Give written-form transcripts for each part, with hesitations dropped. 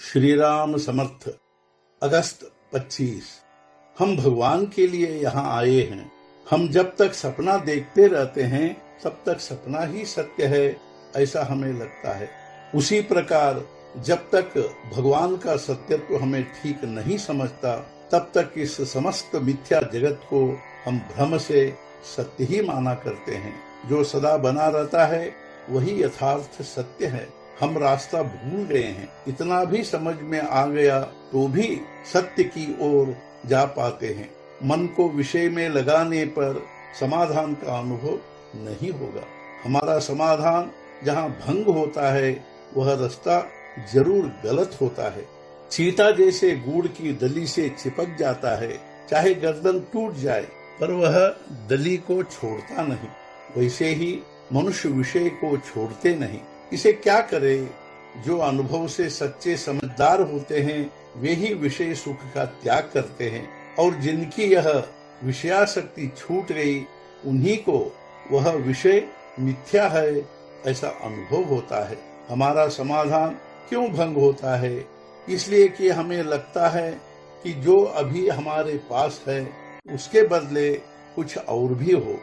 श्री राम समर्थ। अगस्त 25। हम भगवान के लिए यहाँ आए हैं। हम जब तक सपना देखते रहते हैं तब तक सपना ही सत्य है, ऐसा हमें लगता है। उसी प्रकार जब तक भगवान का सत्यत्व हमें ठीक नहीं समझता तब तक इस समस्त मिथ्या जगत को हम भ्रम से सत्य ही माना करते हैं। जो सदा बना रहता है वही यथार्थ सत्य है। हम रास्ता भूल गए हैं। इतना भी समझ में आ गया तो भी सत्य की ओर जा पाते हैं। मन को विषय में लगाने पर समाधान का अनुभव नहीं होगा। हमारा समाधान जहाँ भंग होता है वह रास्ता जरूर गलत होता है। चीता जैसे गुड़ की दली से चिपक जाता है, चाहे गर्दन टूट जाए पर वह दली को छोड़ता नहीं। वैसे ही मनुष्य विषय को छोड़ते नहीं। इसे क्या करे? जो अनुभव से सच्चे समझदार होते हैं वे ही विषय सुख का त्याग करते हैं, और जिनकी यह विषयासक्ति छूट गई उन्हीं को वह विषय मिथ्या है ऐसा अनुभव होता है। हमारा समाधान क्यों भंग होता है? इसलिए कि हमें लगता है कि जो अभी हमारे पास है उसके बदले कुछ और भी हो।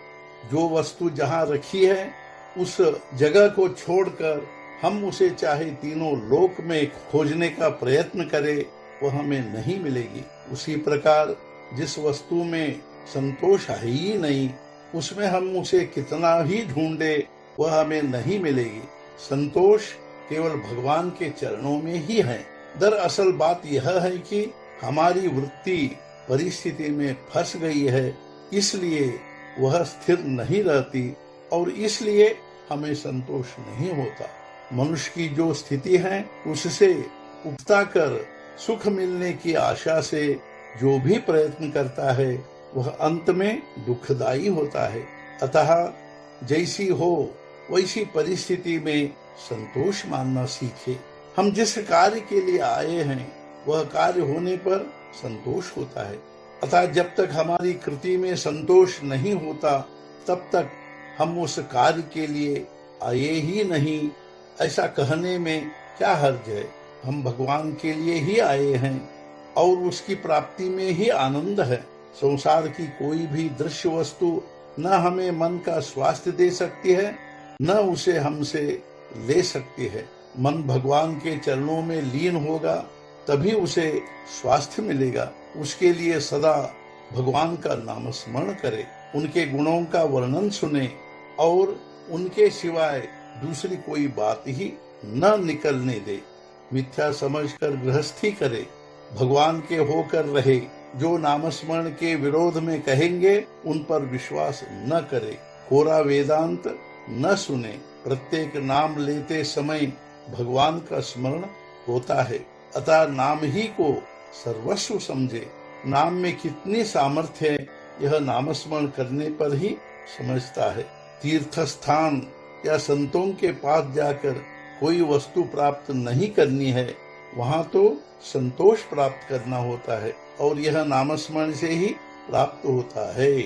जो वस्तु जहाँ रखी है उस जगह को छोड़कर हम उसे चाहे तीनों लोक में खोजने का प्रयत्न करें वह हमें नहीं मिलेगी। उसी प्रकार जिस वस्तु में संतोष है ही नहीं उसमें हम उसे कितना ही ढूंढे वह हमें नहीं मिलेगी। संतोष केवल भगवान के चरणों में ही है। दरअसल बात यह है कि हमारी वृत्ति परिस्थिति में फंस गई है, इसलिए वह स्थिर नहीं रहती और इसलिए हमें संतोष नहीं होता। मनुष्य की जो स्थिति है उससे उकता कर सुख मिलने की आशा से जो भी प्रयत्न करता है वह अंत में दुखदायी होता है। अतः जैसी हो वैसी परिस्थिति में संतोष मानना सीखे। हम जिस कार्य के लिए आए हैं वह कार्य होने पर संतोष होता है। अतः जब तक हमारी कृति में संतोष नहीं होता तब तक हम उस कार्य के लिए आए ही नहीं, ऐसा कहने में क्या हर्ज है। हम भगवान के लिए ही आए हैं और उसकी प्राप्ति में ही आनंद है। संसार की कोई भी दृश्य वस्तु न हमें मन का स्वास्थ्य दे सकती है न उसे हमसे ले सकती है। मन भगवान के चरणों में लीन होगा तभी उसे स्वास्थ्य मिलेगा। उसके लिए सदा भगवान का नाम स्मरण करे, उनके गुणों का वर्णन सुने और उनके सिवाय दूसरी कोई बात ही न निकलने दे। मिथ्या समझकर गृहस्थी करे, भगवान के होकर रहे। जो नामस्मरण के विरोध में कहेंगे उन पर विश्वास न करे। कोरा वेदांत न सुने। प्रत्येक नाम लेते समय भगवान का स्मरण होता है। अतः नाम ही को सर्वस्व समझे। नाम में कितनी सामर्थ्य है यह नामस्मरण करने पर ही समझता है। तीर्थ स्थान या संतों के पास जाकर कोई वस्तु प्राप्त नहीं करनी है, वहाँ तो संतोष प्राप्त करना होता है और यह नामस्मरण से ही प्राप्त होता है।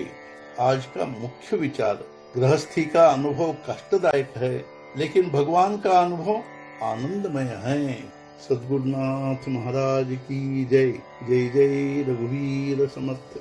आज का मुख्य विचार, गृहस्थी का अनुभव कष्टदायक है लेकिन भगवान का अनुभव आनंदमय है। सद्गुरुनाथ महाराज की जय। जय जय रघुवीर समर्थ।